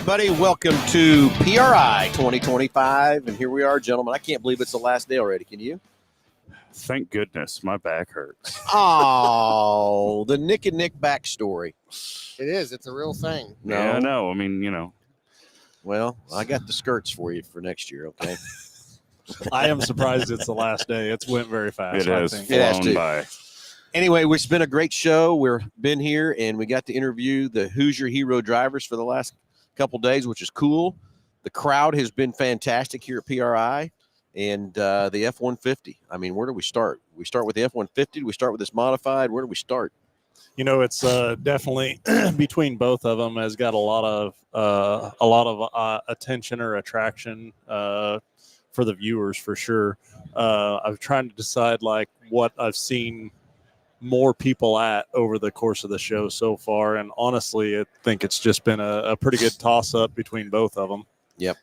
everybody. Welcome to PRI 2025. And here we are, gentlemen. I can't believe it's the last day already. Can you? Thank goodness. My back hurts. Oh, the Nick and Nick backstory. It is. It's a real thing. No. Yeah, no. I mean, Well, I got the skirts for you for next year, okay? I am surprised it's the last day. It's went very fast. it has It has flown to. by. Anyway, it's been a great show. We've been here, and we got to interview the Hoosier Hero drivers for the last couple days, which is cool. The crowd has been fantastic here at PRI, and the F-150. I mean, where do we start? We start with the F-150. Do we start with this modified? Where do we start? You know, it's definitely between both of them has got a lot of attention or attraction for the viewers for sure. I'm trying to decide like what I've seen more people at over the course of the show so far, and honestly, I think it's just been a pretty good toss up between both of them. Yep.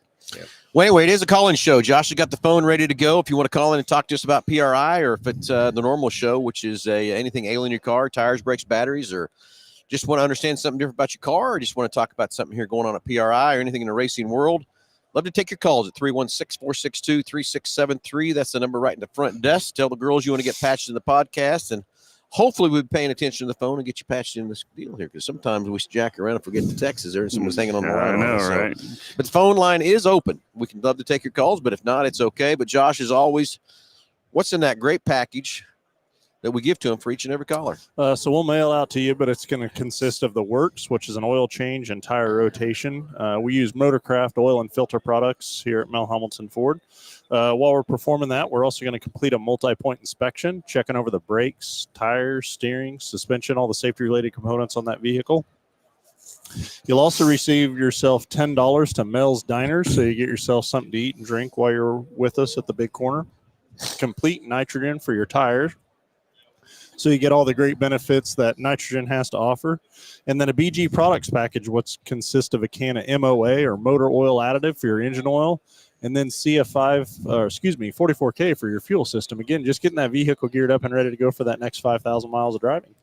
Well, anyway, it is a call-in show. Josh has got the phone ready to go if you want to call in and talk to us about PRI, or if it's the normal show, which is anything ailing your car, tires, brakes, batteries, or just want to understand something different about your car, or just want to talk about something here going on at PRI or anything in the racing world. Love to take your calls at 316-462-3673. That's the number right in the front desk. Tell the girls you want to get patched in the podcast, and hopefully we'll be paying attention to the phone and get you patched in this deal here, because sometimes we jack around and forget the text is there and someone's hanging on the line. I know, on us, right? But the phone line is open. We can love to take your calls, but if not, it's okay. But Josh, as always, what's in that great package that we give to them for each and every caller? So we'll mail out to you, but it's going to consist of the works, which is an oil change and tire rotation. We use Motorcraft oil and filter products here at Mel Hamilton Ford. While we're performing that, we're also going to complete a multi-point inspection, checking over the brakes, tires, steering, suspension, all the safety-related components on that vehicle. You'll also receive yourself $10 to Mel's Diners, so you get yourself something to eat and drink while you're with us at the big corner. Complete nitrogen for your tires, so you get all the great benefits that nitrogen has to offer. And then a BG products package, which consists of a can of MOA or motor oil additive for your engine oil, and then 44K for your fuel system. Again, just getting that vehicle geared up and ready to go for that next 5,000 miles of driving.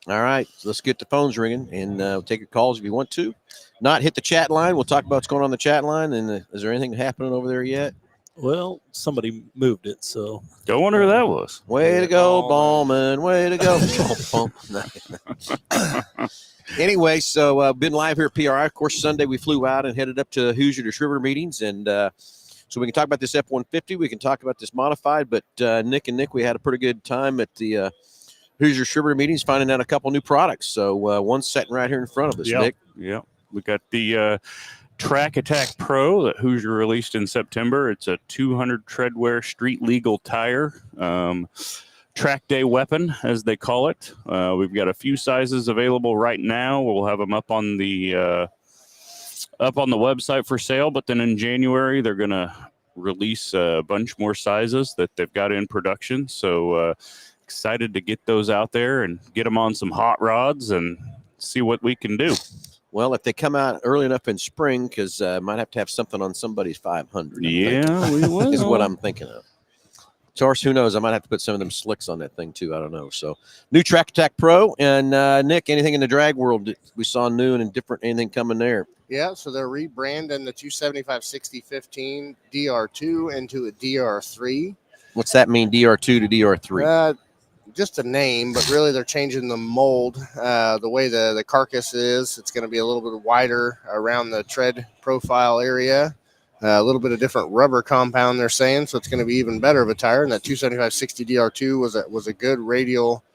All right, so let's get the phones ringing, and we'll take your calls if you want to. Not hit the chat line. We'll talk about what's going on the chat line, and is there anything happening over there yet? Well, somebody moved it, so. Don't wonder who that was. Way to go, Ballman. Way to go. Anyway, so been live here at PRI. Of course, Sunday we flew out and headed up to Hoosier to Shriver meetings, and so we can talk about this F-150. We can talk about this modified, but Nick, we had a pretty good time at the Hoosier Shriver meetings, finding out a couple new products. So one's sitting right here in front of us, Nick. Yeah. We got the Track Attack Pro that Hoosier released in September. It's a 200 treadwear street legal tire, track day weapon, as they call it. We've got a few sizes available right now. We'll have them up on the website for sale, but then in January they're going to release a bunch more sizes that they've got in production. So excited to get those out there and get them on some hot rods and see what we can do. Well, if they come out early enough in spring, because might have to have something on somebody's 500. Yeah, we will. Is what I'm thinking of. Of course, who knows? I might have to put some of them slicks on that thing too. I don't know. So, new Track Attack Pro, and Nick, anything in the drag world that we saw new and different? Anything coming there? Yeah, so they're rebranding the 275/60/15 DR2 into a DR3. What's that mean, DR2 to DR3? Just a name, but really they're changing the mold, the way the carcass is. It's going to be a little bit wider around the tread profile area, a little bit of different rubber compound they're saying, so it's going to be even better of a tire. And that 275/60 DR2 was a good radial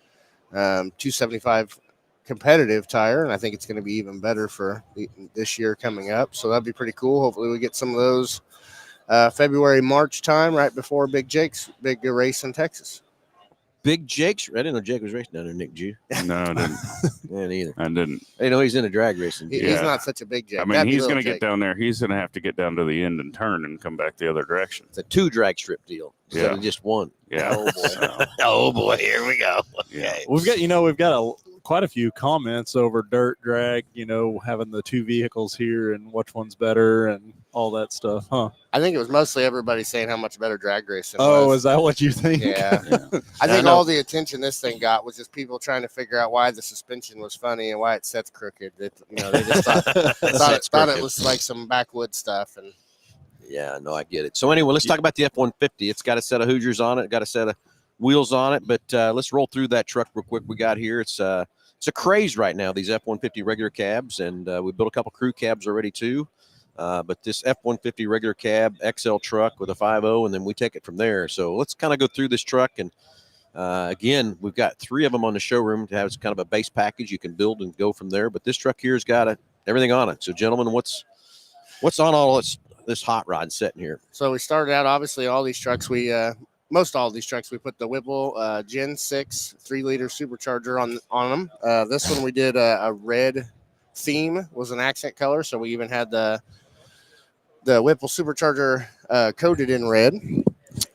275 competitive tire, and I think it's going to be even better for this year coming up. So that'd be pretty cool. Hopefully we get some of those February, March time, right before Big Jake's big race in Texas. Big Jake's? I didn't know Jake was racing down there, Nick. Did you? No, I didn't. Yeah, neither. I didn't. I didn't know he's in a drag racing. He's not such a big Jake. I mean, he's going to get down there. He's going to have to get down to the end and turn and come back the other direction. It's a 2 drag strip deal instead of just one. Yeah. Oh boy. Oh boy. Here we go. Yeah. We've got quite a few comments over dirt drag, having the two vehicles here and which one's better and all that stuff, huh? I think it was mostly everybody saying how much better drag racing Oh, was. is that what you think? Yeah. Yeah. I think know. all the attention this thing got was just people trying to figure out why the suspension was funny and why it sets crooked. They just thought it was like some backwoods stuff. And Yeah, no, I get it. So anyway, let's talk about the F-150. It's got a set of Hoosiers on it, got a set of wheels on it, but let's roll through that truck real quick. We got here. It's a craze right now, these F-150 regular cabs, and we built a couple crew cabs already too. But this F-150 regular cab XL truck with a 5.0, and then we take it from there. So let's kind of go through this truck. And again, we've got 3 of them on the showroom to have kind of a base package you can build and go from there. But this truck here has got everything on it. So gentlemen, what's on all this hot rod setting here? so we started out, obviously, all these trucks, most all of these trucks, we put the Whipple Gen 6 3-liter supercharger on them. This one we did a red theme, was an accent color. So we even had the Whipple supercharger coated in red.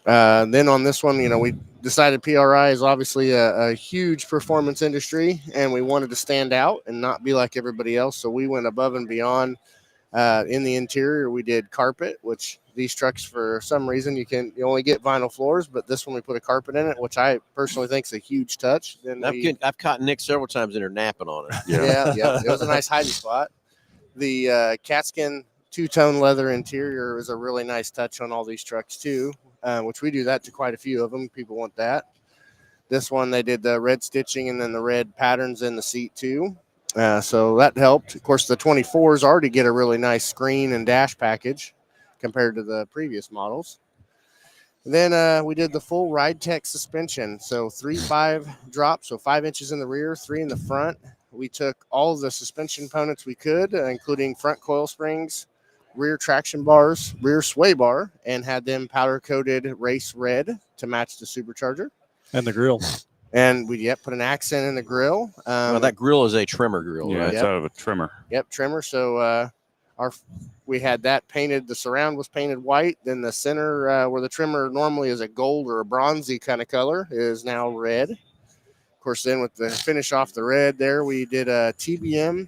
Then on this one, we decided PRI is obviously a huge performance industry, and we wanted to stand out and not be like everybody else. So we went above and beyond. In the interior, we did carpet, which these trucks, for some reason, you only get vinyl floors, but this one we put a carpet in it, which I personally think is a huge touch. Then I've caught Nick several times in there napping on it. yeah, it was a nice hiding spot. The catskin 2-tone leather interior is a really nice touch on all these trucks too, which we do that to quite a few of them. People want that. This one, they did the red stitching and then the red patterns in the seat too. So that helped. Of course, the 24s already get a really nice screen and dash package compared to the previous models. Then we did the full Ride Tech suspension. So 3.5 drop, so 5 inches in the rear, 3 in the front. We took all of the suspension components we could, including front coil springs, rear traction bars, rear sway bar, and had them powder coated race red to match the supercharger. And the grill. And we put an accent in the grill. Well, that grill is a trimmer grill, Yeah, right? it's out of a trimmer. Yep, trimmer. So we had that painted. The surround was painted white. Then the center, where the trimmer normally is a gold or a bronzy kind of color, is now red. Of course, then with the finish off the red there, we did a TBM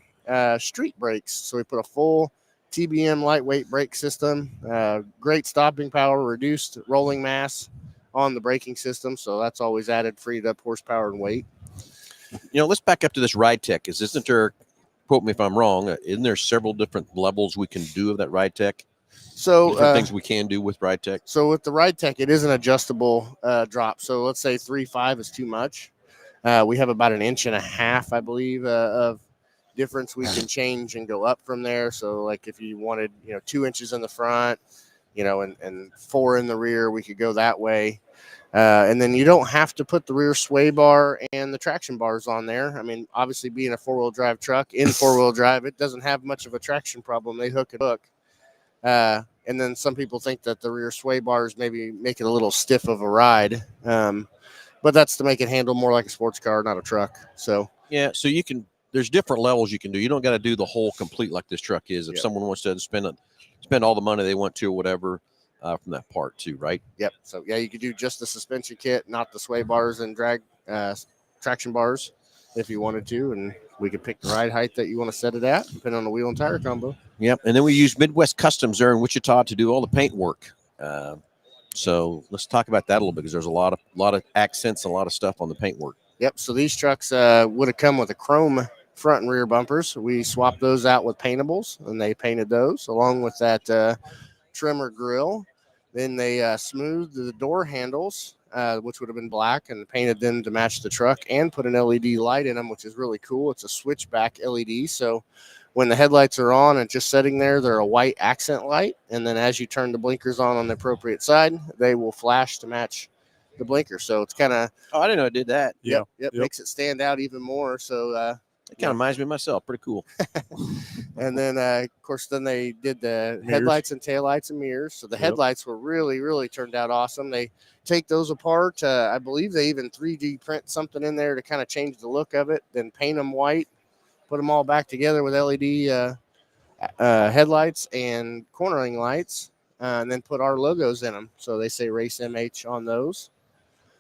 street brakes. So we put a full TBM lightweight brake system, great stopping power, reduced rolling mass on the braking system. So that's always added, freed up horsepower and weight. Let's back up to this Ride Tech. Isn't there, quote me if I'm wrong, isn't there several different levels we can do of that Ride Tech? So Different things we can do with Ride Tech? So with the Ride Tech, it is an adjustable drop. So let's say 3.5 is too much. We have about 1.5 inches, I believe, of difference we can change and go up from there. So like if you wanted, 2 inches in the front, and 4 in the rear, we could go that way. And then you don't have to put the rear sway bar and the traction bars on there. I mean, obviously being a 4-wheel drive truck in 4-wheel drive, it doesn't have much of a traction problem. They hook. And then some people think that the rear sway bars maybe make it a little stiff of a ride. But that's to make it handle more like a sports car, not a truck. So yeah, so there's different levels you can do. You don't got to do the whole complete like this truck is. If Yep. someone wants to spend all the money they want to or whatever from that part too, right? Yep. So yeah, you could do just the suspension kit, not the sway bars and drag traction bars if you wanted to, and we could pick the ride height that you want to set it at, depending on the wheel and tire combo. Yep. And then we use Midwest Customs there in Wichita to do all the paint work. So let's talk about that a little bit because there's a lot of accents and a lot of stuff on the paint work. Yep. So these trucks would have come with a chrome front and rear bumpers. We swapped those out with paintables, and they painted those along with that trimmer grill. Then they smoothed the door handles, which would have been black, and painted them to match the truck and put an LED light in them, which is really cool. It's a switchback LED. So when the headlights are on and just sitting there, they're a white accent light. And then as you turn the blinkers on the appropriate side, they will flash to match the blinker. So it's kind of, Oh, I didn't know it did that. yep, Yep. makes it stand out even more. So, It kind of reminds me of myself. Pretty cool. and then, of course, then they did the Mirrors. headlights and taillights and mirrors. So the Yep. headlights were really, really turned out awesome. They take those apart. I believe they even 3D print something in there to kind of change the look of it, then paint them white, put them all back together with LED headlights and cornering lights, and then put our logos in them. So they say Race MH on those.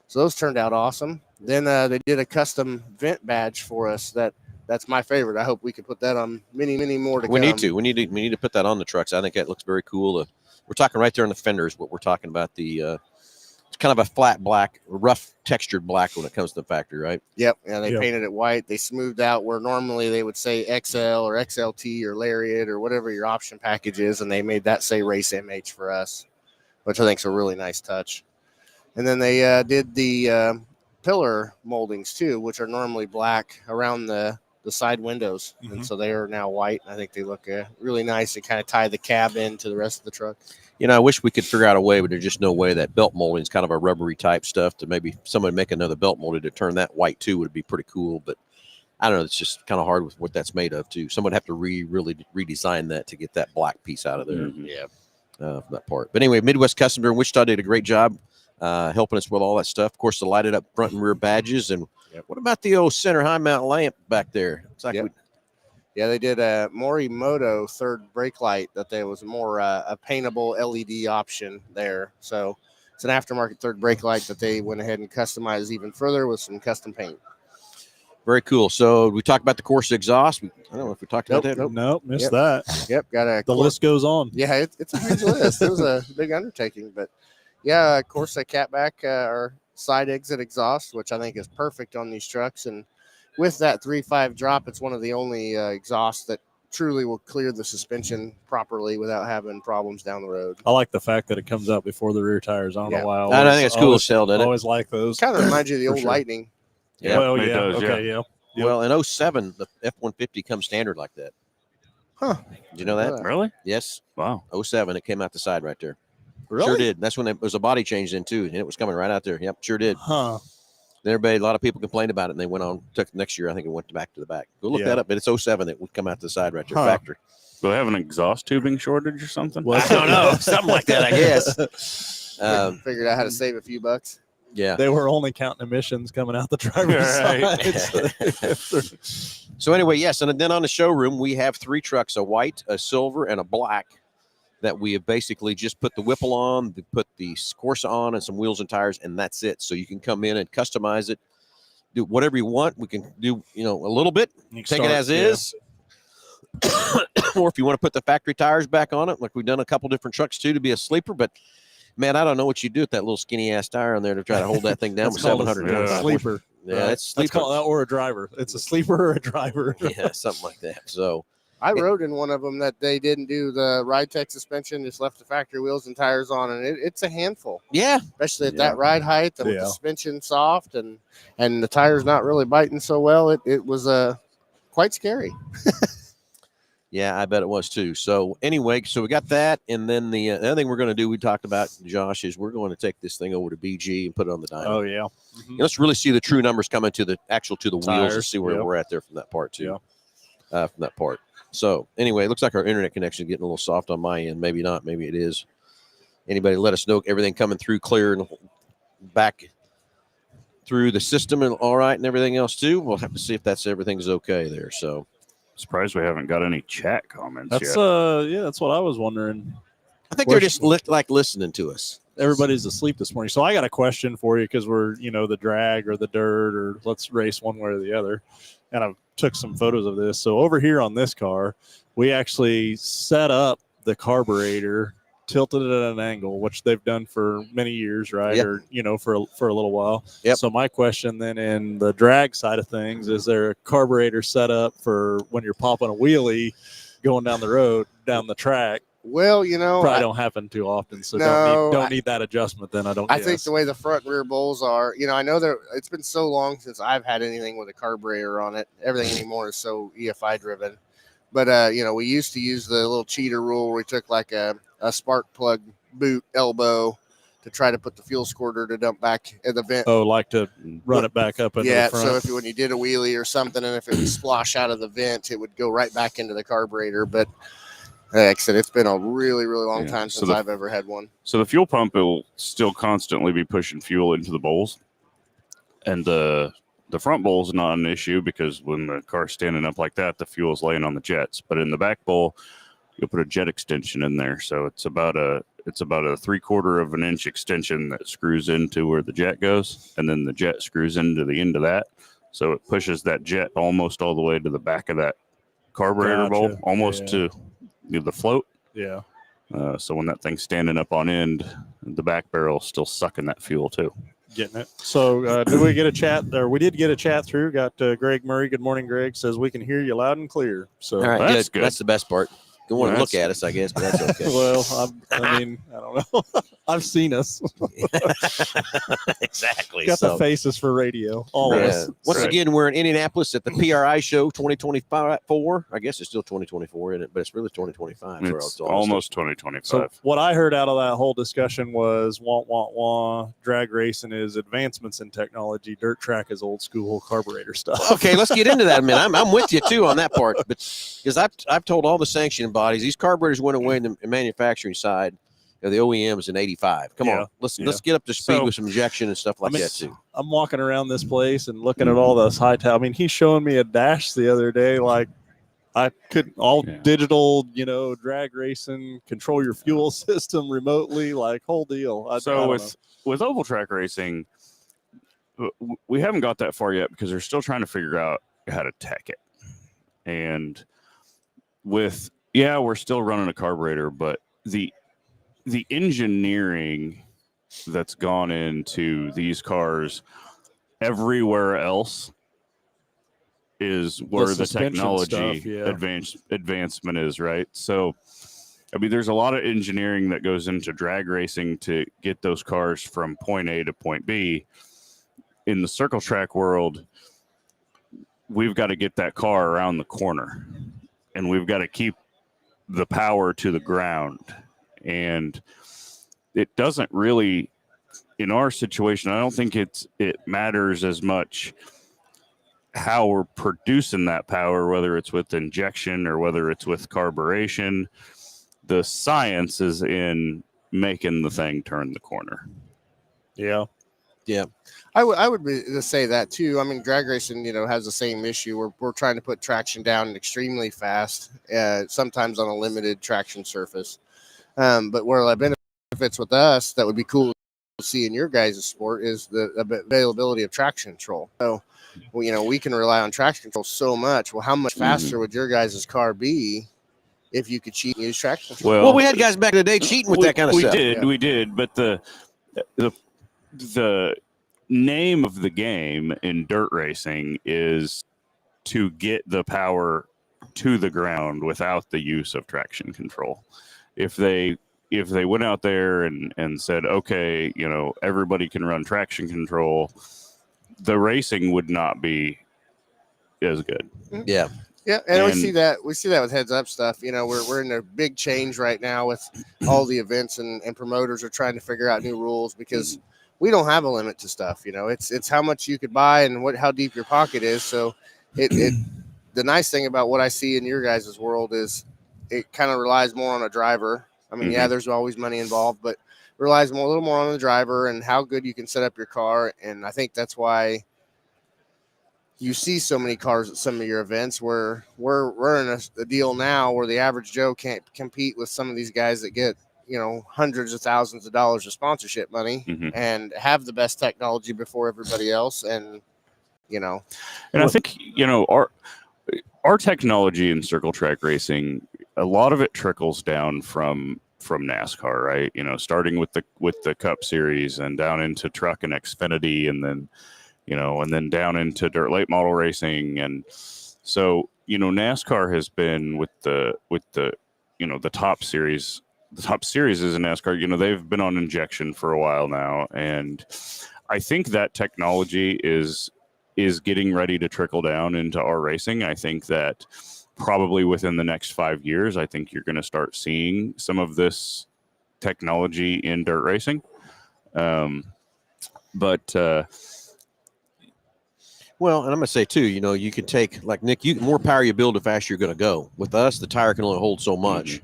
So those turned out awesome. Then they did a custom vent badge for us. That's my favorite. I hope we can put that on many more to We come. need to. We need to put that on the trucks. I think that looks very cool. We're talking right there on the fenders. What we're talking about, it's kind of a flat black, rough textured black when it comes to the factory, right? Yep. And they Yep. painted it white. They smoothed out where normally they would say XL or XLT or Lariat or whatever your option package is, and they made that say Race MH for us, which I think is a really nice touch. And then they did the pillar moldings too, which are normally black around the side windows, and so they are now white. I think they look really nice and kind of tie the cab into the rest of the truck. You know, I wish we could figure out a way, but there's just no way. That belt molding is kind of a rubbery type stuff. To maybe someone make another belt molded to turn that white too would be pretty cool. But I don't know. It's just kind of hard with what that's made of too. Someone would have to really redesign that to get that black piece out of there. Yeah. From that part. But anyway, Midwest Custom in Wichita did a great job helping us with all that stuff. Of course, the lighted up front and rear badges. And what about the old center high mount lamp back there? It's like Yeah, they did a Morimoto third brake light that there was more a paintable LED option there. So it's an aftermarket third brake light that they went ahead and customized even further with some custom paint. Very cool. So we talked about the Corsa exhaust. I don't know if we talked about that. Nope, missed that. Yep, The list goes on. Yeah, it's a huge list. It was a big undertaking, but yeah, Corsa catback or side exit exhaust, which I think is perfect on these trucks. And with that 3.5 drop, it's one of the only exhausts that truly will clear the suspension properly without having problems down the road. I like the fact that it comes out before the rear tires. I don't know why. I think it's cool as hell, doesn't I it? always like those. Kind of reminds you of the old sure. Lightning. Yeah, well, it yeah. does, Okay, yeah. Yep. Well, in 07, the F-150 comes standard like that. Huh. Did you know that? Really? Yes. Wow. 07, it came out the side right there. Really? Sure did. That's when it was a body change in too, and it was coming right out there. Yep, sure did. Huh. Then a lot of people complained about it, and they went on. Took next year, I think it went back to the back. Go look that up. But it's 07 that would come out the side right there, factory. Do they have an exhaust tubing shortage or something? Well, I don't know, something like that, I guess. Figured out how to save a few bucks. Yeah. They were only counting emissions coming out the driver's side. So anyway, yes, and then on the showroom we have 3 trucks: a white, a silver, and a black. That we have basically just put the Whipple on, put the Corsa on, and some wheels and tires, and that's it. So you can come in and customize it, do whatever you want. We can do, a little bit, take it as is. Or if you want to put the factory tires back on it, like we've done a couple different trucks too, to be a sleeper. But man, I don't know what you do with that little skinny ass tire on there to try to hold that thing down with 700 sleeper. Yeah, it's sleeper. Let's call it that, or a driver. It's a sleeper or a driver. Yeah, something like that. So I rode in one of them that they didn't do the ride tech suspension, just left the factory wheels and tires on, and it's a handful. Yeah, especially at that ride height and with the suspension soft and the tires not really biting so well. It was quite scary. Yeah, I bet it was too. So anyway, so we got that, and then the other thing we're going to do, we talked about, Josh, is we're going to take this thing over to BG and put it on the dyno. Oh yeah. And let's really see the true numbers coming to the wheels and see where we're at there from that part too. From that part. So anyway, it looks like our internet connection is getting a little soft on my end. Maybe not. Maybe it is. Anybody let us know everything coming through clear and back through the system and all right and everything else too. We'll have to see if everything's okay there. So surprised we haven't got any chat comments that's, yet. That's what I was wondering. I think they're just listening to us. Everybody's asleep this morning. So I got a question for you because we're, the drag or the dirt or let's race one way or the other. And I took some photos of this. So over here on this car, we actually set up the carburetor, tilted it at an angle, which they've done for many years, right? Yep. Or, for a little while. Yep. So my question then in the drag side of things, is there a carburetor set up for when you're popping a wheelie going down the road, down the track? Well, probably don't happen too often, so don't need that adjustment. Then I think the way the front and rear bowls are, I know it's been so long since I've had anything with a carburetor on it. Everything anymore is so EFI driven. But we used to use the little cheater rule where we took like a spark plug boot elbow to try to put the fuel squirter to dump back in the vent. Oh, like to run it back up into the front. So when you did a wheelie or something, and if it would splosh out of the vent, it would go right back into the carburetor. But like I said, it's been a really, really long time since I've ever had one. So the fuel pump will still constantly be pushing fuel into the bowls. And the front bowl is not an issue because when the car's standing up like that, the fuel is laying on the jets. But in the back bowl, you'll put a jet extension in there. So it's about a 3/4 of an inch extension that screws into where the jet goes, and then the jet screws into the end of that. So it pushes that jet almost all the way to the back of that carburetor bowl, almost to the float. Yeah. So when that thing's standing up on end, the back barrel is still sucking that fuel too. Getting it. So did we get a chat, or we did get a chat through? Got Greg Murray. Good morning, Greg. Says we can hear you loud and clear. So All right, that's good. good. That's the best part. Don't want to look at us, I guess, but that's okay. Well, I mean, I don't know. I've seen us. Exactly. Got the faces for radio. All of us. Once again, we're in Indianapolis at the PRI show 2024. I guess it's still 2024, isn't it? But it's really 2025. It's almost 2025. So what I heard out of that whole discussion was drag racing is advancements in technology. Dirt track is old school carburetor stuff. Okay, let's get into that, man. I'm with you too on that part, but because I've told all the sanctioning bodies these carburetors went away in the manufacturing side. The OEMs in '85. Come on, let's get up to speed with some injection and stuff like that too. I'm walking around this place and looking at all those I mean, he's showing me a dash the other day, like I could digital, drag racing, control your fuel system remotely, like whole deal. With oval track racing, we haven't got that far yet because they're still trying to figure out how to tech it. And we're still running a carburetor, but the engineering that's gone into these cars everywhere else is where the technology advancement is, right? So, I mean, there's a lot of engineering that goes into drag racing to get those cars from point A to point B. In the circle track world, we've got to get that car around the corner, and we've got to keep the power to the ground. And it doesn't really, in our situation, I don't think it matters as much how we're producing that power, whether it's with injection or whether it's with carburation. The science is in making the thing turn the corner. Yeah. I would say that too. I mean, drag racing, has the same issue. We're trying to put traction down extremely fast, sometimes on a limited traction surface. But where the benefits with us that would be cool to see in your guys' sport is the availability of traction control. So, we can rely on traction control so much. Well, how much faster would your guys' car be if you could cheat and use traction control? Well, we had guys back in the day cheating with that kind of stuff. We did. But the name of the game in dirt racing is to get the power to the ground without the use of traction control. If they went out there and said, okay, everybody can run traction control, the racing would not be as good. Yeah. Yeah, and we see that with heads up stuff. We're in a big change right now with all the events and promoters are trying to figure out new rules because we don't have a limit to stuff. It's how much you could buy and how deep your pocket is. So the nice thing about what I see in your guys' world is it kind of relies more on a driver. I mean, there's always money involved, but relies a little more on the driver and how good you can set up your car. And I think that's why you see so many cars at some of your events where we're in a deal now where the average Joe can't compete with some of these guys that get, hundreds of thousands of dollars of sponsorship money and have the best technology before everybody else. And, and I think, our technology in circle track racing, a lot of it trickles down from NASCAR, right? Starting with the Cup Series and down into truck and Xfinity, and then and then down into dirt late model racing. And so NASCAR has been with the top series. The top series is in NASCAR. They've been on injection for a while now, and I think that technology is getting ready to trickle down into our racing. I think that probably within the next 5 years, I think you're going to start seeing some of this technology in dirt racing. Well, and I'm going to say too, you can take, like Nick, the more power you build, the faster you're going to go. With us, the tire can only hold so much,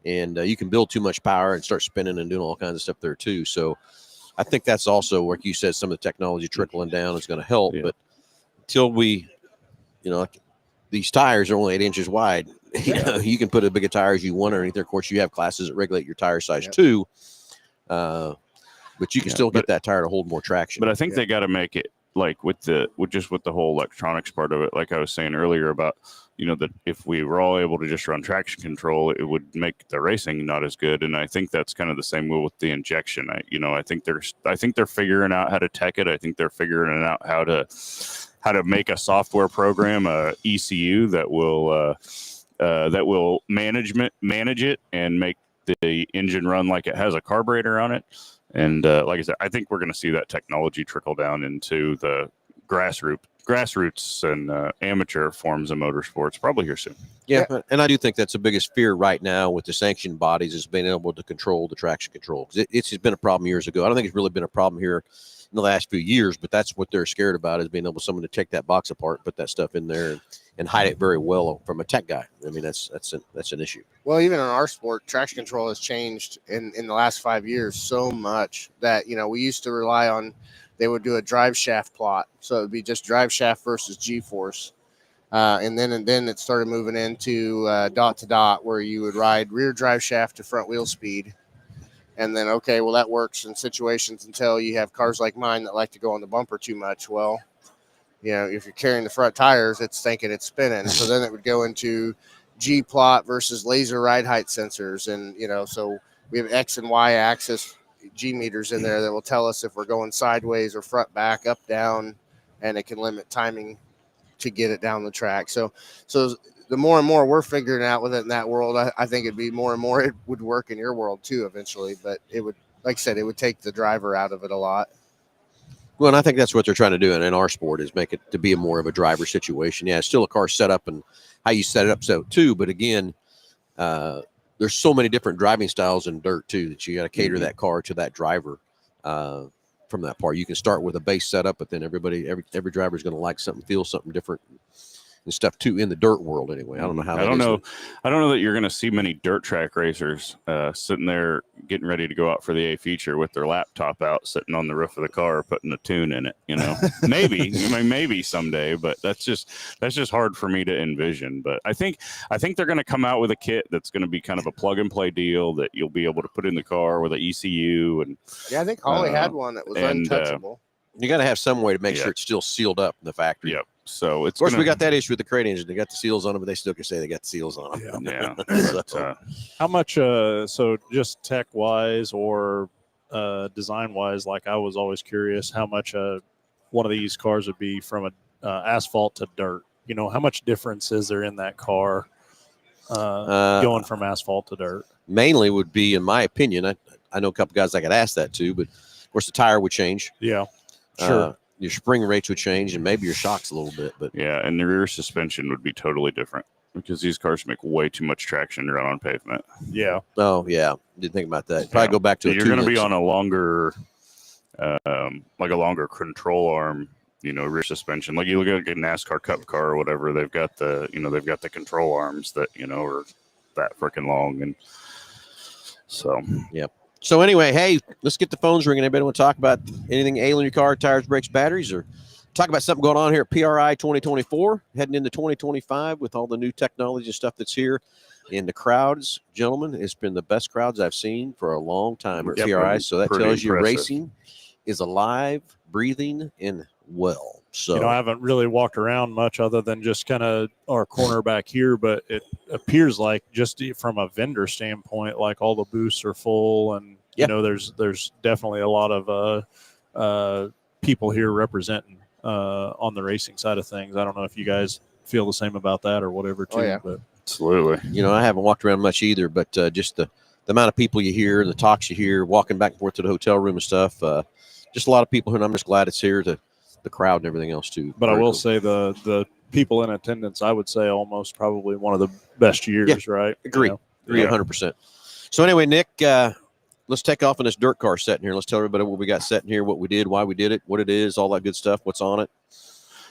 and you can build too much power and start spinning and doing all kinds of stuff there too. So I think that's also, like you said, some of the technology trickling down is going to help. But until we, these tires are only 8 inches wide, You can put as big a tire as you want underneath there. Of course, you have classes that regulate your tire size Yep. too, but you can still get but- that tire to hold more traction. But I think they got to make it like with the whole electronics part of it, like I was saying earlier about, that if we were all able to just run traction control, it would make the racing not as good. And I think that's kind of the same with the injection. I think they're figuring out how to tech it. I think they're figuring out how to make a software program, a ECU that will manage it and make the engine run like it has a carburetor on it. And like I said, I think we're going to see that technology trickle down into the grassroots and amateur forms of motorsports probably here soon. Yeah, and I do think that's the biggest fear right now with the sanctioned bodies is being able to control the traction control. Because it's been a problem years ago. I don't think it's really been a problem here in the last few years, but that's what they're scared about is being able someone to take that box apart, put that stuff in there, and hide it very well from a tech guy. I mean, that's an issue. Well, even in our sport, traction control has changed in the last 5 years so much that, we used to rely on, they would do a drive shaft plot. So it would be just drive shaft versus G-force. And then it started moving into dot to dot where you would ride rear drive shaft to front wheel speed. And then, okay, well, that works in situations until you have cars like mine that like to go on the bumper too much. Well, if you're carrying the front tires, it's thinking it's spinning. So then it would go into G plot versus laser ride height sensors. And, so we have X and Y axis G meters in there that will tell us if we're going sideways or front, back, up, down, and it can limit timing to get it down the track. So the more and more we're figuring out with it in that world, I think it'd be more and more it would work in your world too eventually. But it would, like I said, it would take the driver out of it a lot. Well, and I think that's what they're trying to do in our sport is make it to be more of a driver situation. Yeah, it's still a car setup and how you set it up so too. But again, there's so many different driving styles in dirt too that you got to cater that car to that driver from that part. You can start with a base setup, but then every driver is going to feel something different and stuff too in the dirt world anyway. I don't know how. I don't know that you're going to see many dirt track racers sitting there getting ready to go out for the A feature with their laptop out, sitting on the roof of the car, putting a tune in it. Maybe someday, but that's just hard for me to envision. But I think they're going to come out with a kit that's going to be kind of a plug and play deal that you'll be able to put in the car with an ECU. And yeah, I think Holly had one that was untouchable. You got to have some way to make sure it's still sealed up in the factory. Yep. So of course, we got that issue with the crate engine. They got the seals on them, but they still can say they got the seals on them. Yeah. So, How much, so just tech wise or design wise, like I was always curious how much one of these cars would be from asphalt to dirt. How much difference is there in that car going from asphalt to dirt? Mainly would be, in my opinion, I know a couple guys I could ask that to, but of course the tire would change. Yeah, sure. Your spring rates would change and maybe your shocks a little bit. But yeah, and the rear suspension would be totally different because these cars make way too much traction to run on pavement. Yeah. Oh, yeah. Didn't think about that. Probably go back to you're going to be on a longer, like a longer control arm, rear suspension. Like you look at a NASCAR Cup car or whatever, they've got the control arms that, are that freaking long. And so, yep. So anyway, hey, let's get the phones ringing. Anybody want to talk about anything ailing your car, tires, brakes, batteries, or talk about something going on here at PRI 2024, heading into 2025 with all the new technology and stuff that's here. And the crowds, gentlemen, it's been the best crowds I've seen for a long time at PRI. So that tells you racing is alive, breathing, and well. So I haven't really walked around much other than just kind of our corner back here, but it appears like just from a vendor standpoint, like all the booths are full, and there's definitely a lot of people here representing on the racing side of things. I don't know if you guys feel the same about that or whatever too. Oh, yeah. But absolutely. I haven't walked around much either, but just the amount of people you hear and the talks you hear, walking back and forth to the hotel room and stuff. Just a lot of people here, and I'm just glad it's here to the crowd and everything else too. But I will say the people in attendance, I would say almost probably one of the best years, right? Agree 100%. So anyway, Nick, let's take off on this dirt car setting here. Let's tell everybody what we got setting here, what we did, why we did it, what it is, all that good stuff, what's on it,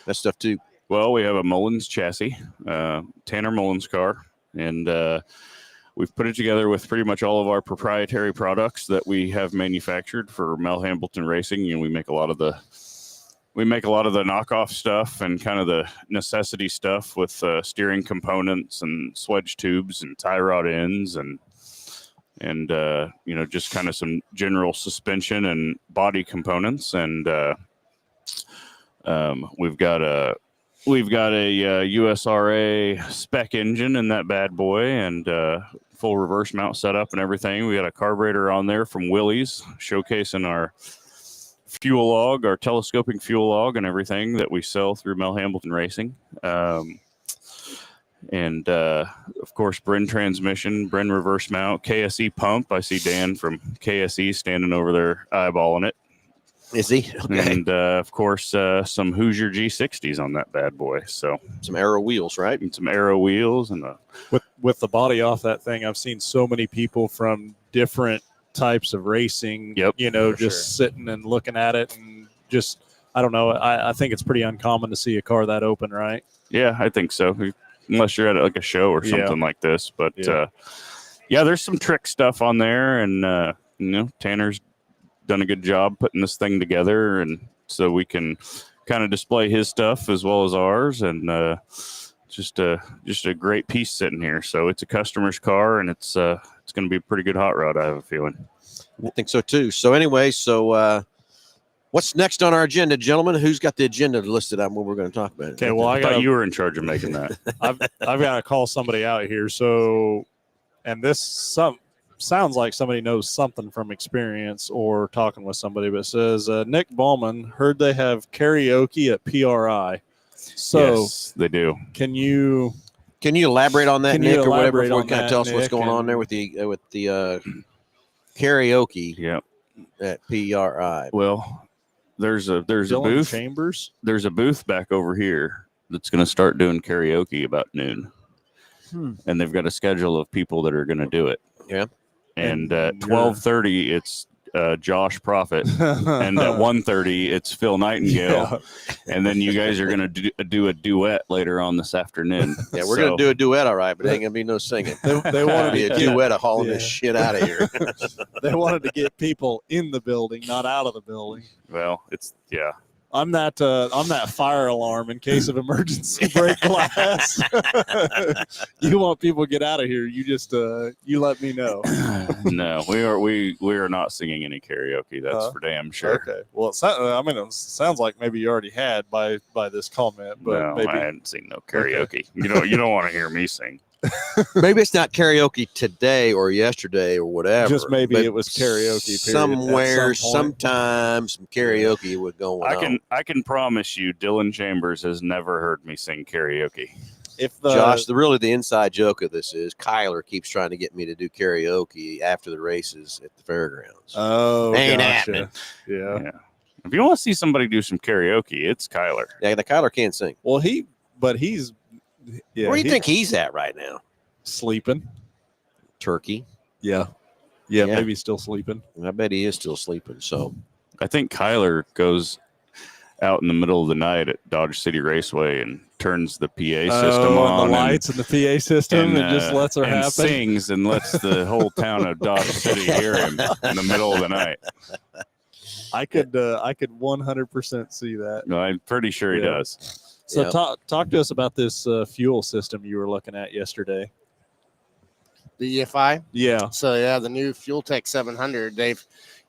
that stuff too. Well, we have a Mullins chassis, Tanner Mullins car, and we've put it together with pretty much all of our proprietary products that we have manufactured for Mel Hambleton Racing, and we make a lot of the we make a lot of the knockoff stuff and kind of the necessity stuff with steering components and swedge tubes and tie rod ends and just kind of some general suspension and body components. And we've got a USRA spec engine in that bad boy, and full reverse mount setup and everything. We got a carburetor on there from Willys, showcasing our fuel log, our telescoping fuel log, and everything that we sell through Mel Hambleton Racing. And of course, Bren transmission, Bren reverse mount, KSE pump. I see Dan from KSE standing over there eyeballing it. Is he? Okay. And of course, some Hoosier G60s on that bad boy. So Some Arrow wheels, right? and some Arrow wheels and With the body off that thing, I've seen so many people from different types of racing, Yep, just sitting and looking at it, and just, I don't know. I think it's pretty uncommon to see a car that open, right? yeah, I think so. Unless you're at like a show or something like this, but there's some trick stuff on there, and Tanner's done a good job putting this thing together, and so we can kind of display his stuff as well as ours, and just a great piece sitting here. So it's a customer's car, and it's going to be a pretty good hot rod, I have a feeling. I think so too. So anyway, what's next on our agenda, gentlemen? Who's got the agenda listed on what we're going to talk about? Okay, well, I thought you were in charge of making that. I've got to call somebody out here. So, and this sounds like somebody knows something from experience or talking with somebody, but it says Nick Ballman heard they have karaoke at PRI. So yes, they do. Can you elaborate on that, Nick, or whatever? Before you kind of tell us what's going on there with the karaoke Yep. at PRI. Well, there's a Dylan booth. Chambers. There's a booth back over here that's going to start doing karaoke about noon, and they've got a schedule of people that are going to do it. Yeah. And at 12:30, it's Josh Prophet, and at 1:30, it's Phil Nightingale, and then you guys are going to do a duet later on this afternoon. Yeah, we're going to do a duet, all right, but it ain't going to be no singing. They wanted to be a duet of hauling this shit out of here. They wanted to get people in the building, not out of the building. Well, I'm that fire alarm in case of emergency break glass. You want people to get out of here, you just you let me know. no, we are not singing any karaoke. That's for damn sure. Okay. Well, it sounds like maybe you already had by this comment, but No, maybe I hadn't seen no karaoke. Okay. You don't want to hear me sing. Maybe it's not karaoke today or yesterday or whatever. just maybe but it was karaoke. Period, somewhere, some point. sometime, some karaoke was going on. I can promise you, Dylan Chambers has never heard me sing karaoke. If Josh, the inside joke of this is Kyler keeps trying to get me to do karaoke after the races at the fairgrounds. Oh, Ain't gotcha. happening. Yeah. If you want to see somebody do some karaoke, it's Kyler. Yeah, the Kyler can't sing. Well, he's Where do you think he's at right now? sleeping? Turkey. Yeah, maybe still sleeping. I bet he is still sleeping. So I think Kyler goes out in the middle of the night at Dodge City Raceway and turns the PA system on, the lights and the PA system, and just lets her and happen. Sings and lets the whole town of Dodge City hear him in the middle of the night. I could 100% see that. No, I'm pretty sure he does. So talk to us about this fuel system you were looking at yesterday. The EFI. Yeah. So the new Fuel Tech 700. They've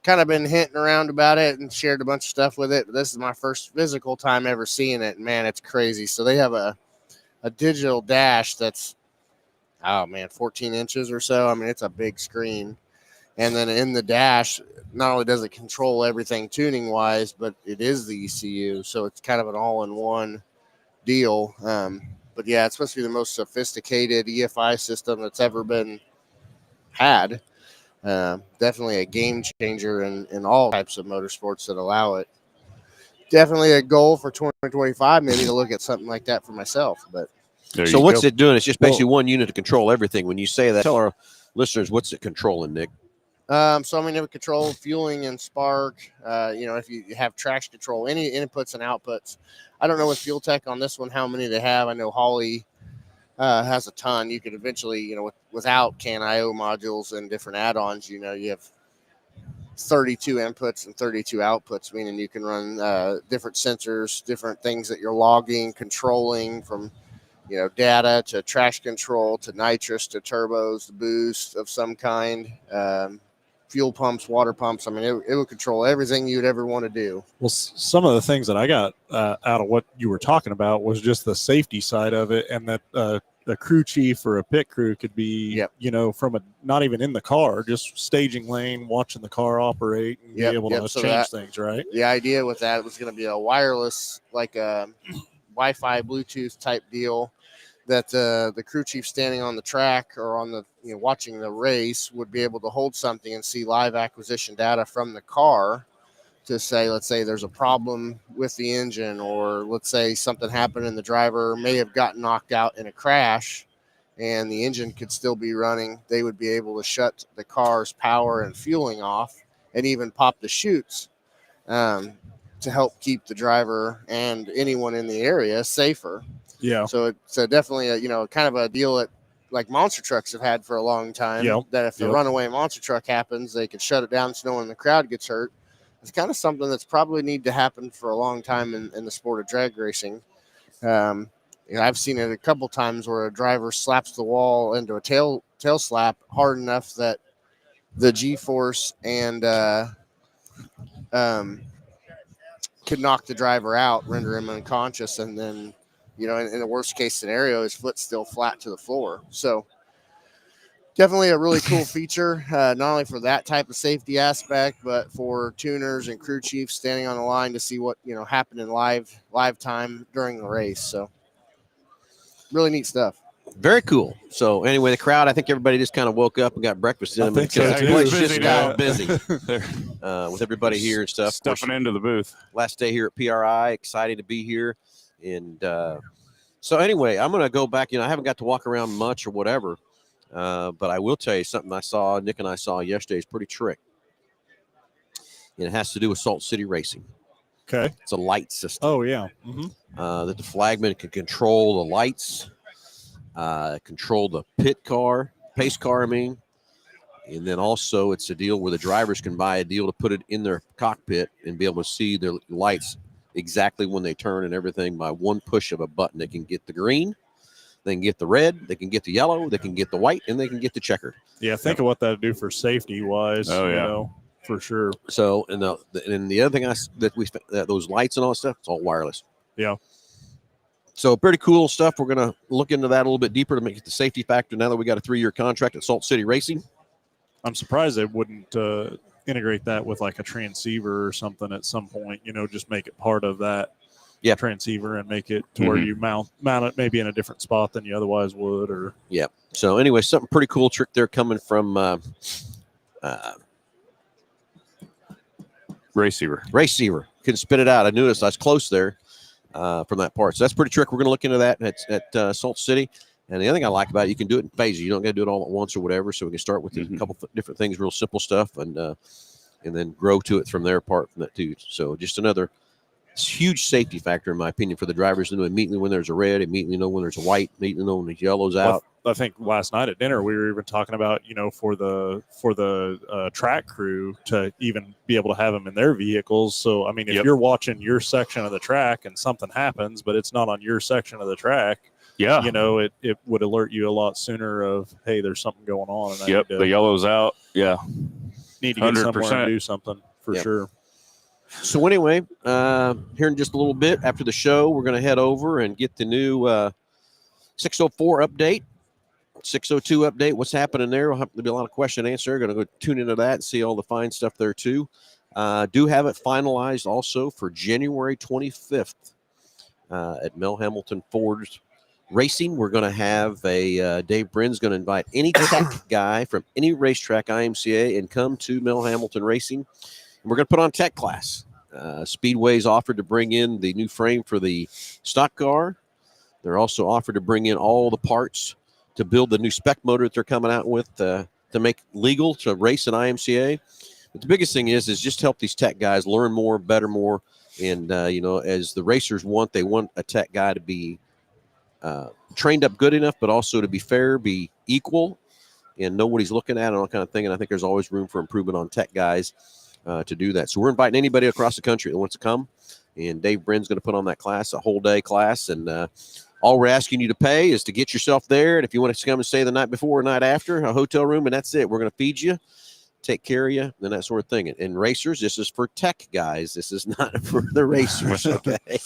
kind of been hinting around about it and shared a bunch of stuff with it. But this is my first physical time ever seeing it. Man, it's crazy. So they have a digital dash that's 14 inches or so. I mean, it's a big screen. And then in the dash, not only does it control everything tuning wise, but it is the ECU. So it's kind of an all-in-one deal. But yeah, it's supposed to be the most sophisticated EFI system that's ever been had. Definitely a game changer in all types of motorsports that allow it. Definitely a goal for 2025, maybe to look at something like that for myself. But so what's it doing? It's just basically one unit to control everything. When you say that, tell our listeners what's it controlling, Nick. It would control fueling and spark. If you have traction control, any inputs and outputs. I don't know with Fuel Tech on this one how many they have. I know Holly has a ton. You could eventually, without CAN IO modules and different add-ons, you have 32 inputs and 32 outputs, meaning you can run different sensors, different things that you're logging, controlling, from data to traction control to nitrous to turbos to boost of some kind, fuel pumps, water pumps. I mean, it would control everything you'd ever want to do. Well, some of the things that I got out of what you were talking about was just the safety side of it, and that the crew chief or a pit crew could be, from not even in the car, just staging lane, watching the car operate, and be able to change things, right? The idea with that was going to be a wireless, like a Wi-Fi, Bluetooth type deal, that the crew chief standing on the track or on the watching the race would be able to hold something and see live acquisition data from the car to say, let's say there's a problem with the engine, or let's say something happened and the driver may have gotten knocked out in a crash and the engine could still be running. They would be able to shut the car's power and fueling off and even pop the chutes to help keep the driver and anyone in the area safer. Yeah. So it's definitely a kind of a deal that like monster trucks have had for a long time. Yep. That if the runaway monster truck happens, they can shut it down so no one in the crowd gets hurt. It's kind of something that's probably need to happen for a long time in the sport of drag racing. I've seen it a couple times where a driver slaps the wall into a tail slap hard enough that the G-force and could knock the driver out, render him unconscious, and then, in the worst case scenario, his foot's still flat to the floor. So definitely a really cool feature, not only for that type of safety aspect, but for tuners and crew chiefs standing on the line to see what, happened in live time during the race. So really neat stuff. Very cool. So anyway, the crowd, I think everybody just kind of woke up and got breakfast in them because the place just got busy with everybody here and stuff. Stuffing into the booth. Last day here at PRI, excited to be here. And so anyway, I'm going to go back. I haven't got to walk around much or whatever, but I will tell you something Nick and I saw yesterday is pretty trick. And it has to do with Saltcity Racing. Okay. It's a light system. Oh, yeah. That the flagman can control the lights, control the pace car, and then also it's a deal where the drivers can buy a deal to put it in their cockpit and be able to see their lights exactly when they turn and everything by one push of a button. They can get the green, they can get the red, they can get the yellow, they can get the white, and they can get the checkered. Yeah, think of what that would do for safety wise. Oh, yeah. For sure. So, and the other thing those lights and all that stuff, it's all wireless. Yeah. So pretty cool stuff. We're going to look into that a little bit deeper to make it the safety factor now that we got a 3-year contract at Saltcity Racing. I'm surprised they wouldn't integrate that with like a transceiver or something at some point, just make it part of that transceiver and make it to where you mount it maybe in a different spot than you otherwise would. Or So anyway, something pretty cool trick there coming from Raceiver. Couldn't spit it out. I knew I was close there from that part. So that's pretty trick. We're going to look into that at Salt City. And the other thing I like about it, you can do it in phases. You don't got to do it all at once or whatever. So we can start with a couple different things, real simple stuff, and then grow to it from there apart from that too. So just another huge safety factor, in my opinion, for the drivers to know immediately when there's a red, immediately know when there's a white, immediately know when the yellow's out. I think last night at dinner we were even talking about, for the track crew to even be able to have them in their vehicles. So I mean, if you're watching your section of the track and something happens, but it's not on your section of the track, it would alert you a lot sooner of, hey, there's something going on. And the yellow's out. Yeah, need to get 100%. Somewhere and do something for sure. So anyway, here in just a little bit after the show, we're going to head over and get the new 604 update. 602 update. What's happening there? There'll be a lot of question and answer. Going to go tune into that and see all the fine stuff there too. Do have it finalized also for January 25th at Mel Hamilton Ford's Racing. We're going to have Dave Brin's going to invite any tech guy from any racetrack IMCA and come to Mel Hamilton Racing. And we're going to put on tech class. Speedway's offered to bring in the new frame for the stock car. They're also offered to bring in all the parts to build the new spec motor that they're coming out with to make legal to race in IMCA. But the biggest thing is just help these tech guys learn more, better more. And, as the racers they want a tech guy to be trained up good enough, but also to be fair, be equal, and know what he's looking at and all kind of thing. And I think there's always room for improvement on tech guys. to do that. So we're inviting anybody across the country that wants to come. And Dave Brenn's going to put on that class, a whole day class. And all we're asking you to pay is to get yourself there. And if you want to come and stay the night before or night after, a hotel room, and that's it. We're going to feed you, take care of you, and that sort of thing. And racers, this is for tech guys. This is not for the racers, okay?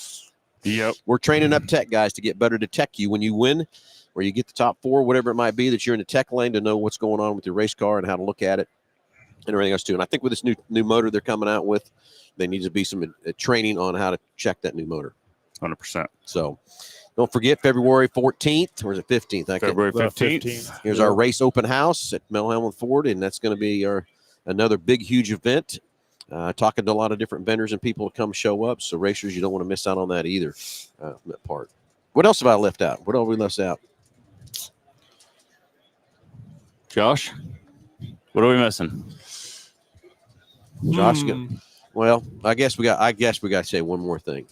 Yep. We're training up tech guys to get better to tech you when you win or you get the top 4, whatever it might be, that you're in the tech lane to know what's going on with your race car and how to look at it and everything else too. And I think with this new motor they're coming out with, there needs to be some training on how to check that new motor. 100%. So don't forget February 14th, or is it 15th? February 15th. Here's our race open house at Mel Hambelton Ford, and that's going to be another big, huge event. Talking to a lot of different vendors and people to come show up. So racers, you don't want to miss out on that either. From that part. What else have I left out? What else we left out? Josh, what are we missing? Josh, well, I guess we got to say one more thing.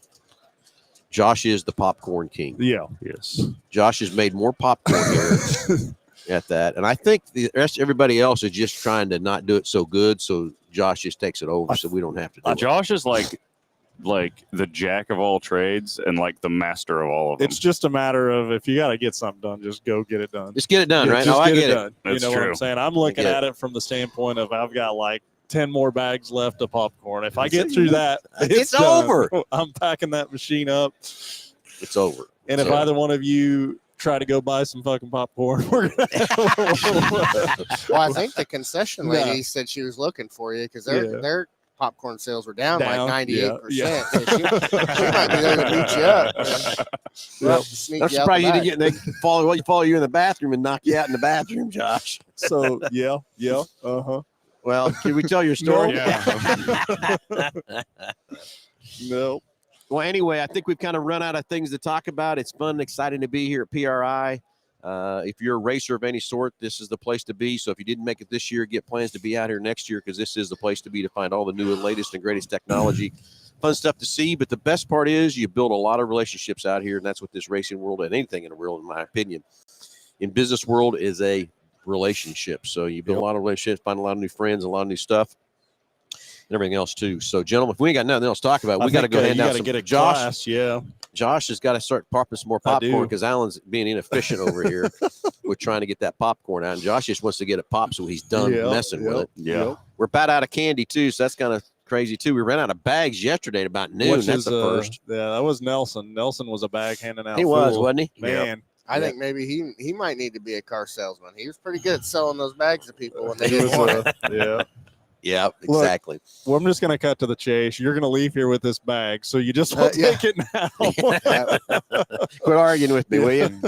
Josh is the popcorn king. Yeah. Yes. Josh has made more popcorn here at that, and I think the rest everybody else is just trying to not do it so good. So Josh just takes it over, so we don't have to do it. Josh is like the jack of all trades and like the master of all of them. It's just a matter of if you got to get something done, just go get it done. Just get it done, right? Just I get get it it. done. That's you know what true. I'm saying? I'm looking at it from the standpoint of I've got like 10 more bags left of popcorn. If I get through that, It's done. over. I'm packing that machine up. It's over. And if either one of you try to go buy some fucking popcorn, we're gonna Well, I think the concession lady said she was looking for you because their popcorn sales were down like 98%. Yeah. So she might be there to beat you up. Well, sneak I'm you out surprised the you back. didn't get they follow you in the bathroom and knock you out in the bathroom, Josh. So yeah. Uh-huh. Well, can we tell your story? No. Well, anyway, I think we've kind of run out of things to talk about. It's fun and exciting to be here at PRI. If you're a racer of any sort, this is the place to be. So if you didn't make it this year, get plans to be out here next year because this is the place to be to find all the new and latest and greatest technology. Fun stuff to see. But the best part is you build a lot of relationships out here, and that's what this racing world and anything in the world, in my opinion, in business world is a relationship. So you build a lot of relationships, find a lot of new friends, a lot of new stuff. And everything else too. So, gentlemen, if we ain't got nothing else to talk about, we got to go hand out some. Get a Josh, class, yeah. Josh has got to start popping some more popcorn because Alan's being inefficient over here with trying to get that popcorn out. And Josh just wants to get it popped so he's done messing with it. Yeah. We're about out of candy too, so that's kind of crazy too. We ran out of bags yesterday at about noon. That's the first. Yeah, that was Nelson. Nelson was a bag handing out. He was, wasn't he? Man. I think maybe he might need to be a car salesman. He was pretty good at selling those bags to people when they He didn't was, want it. yeah. Yeah, exactly. Well, I'm just going to cut to the chase. You're going to leave here with this bag, so you just want to take it now. Quit arguing with me, will you?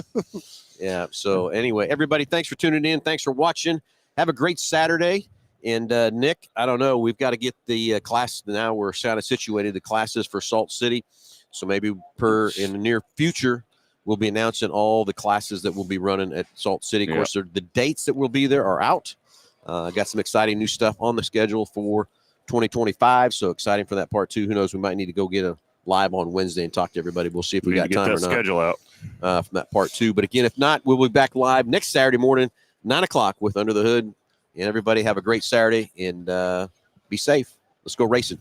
Yeah. So anyway, everybody, thanks for tuning in. Thanks for watching. Have a great Saturday. And Nick, I don't know. We've got to get the class now. We're kind of situated the classes for Salt City. So maybe in the near future, we'll be announcing all the classes that we'll be running at Salt City. Of course, the dates that will be there are out. Got some exciting new stuff on the schedule for 2025. So exciting for that part too. Who knows? We might need to go get a live on Wednesday and talk to everybody. We'll see if we got time or not. Schedule out from that part too. But again, if not, we'll be back live next Saturday morning, 9:00 with Under the Hood. And everybody have a great Saturday and be safe. Let's go racing.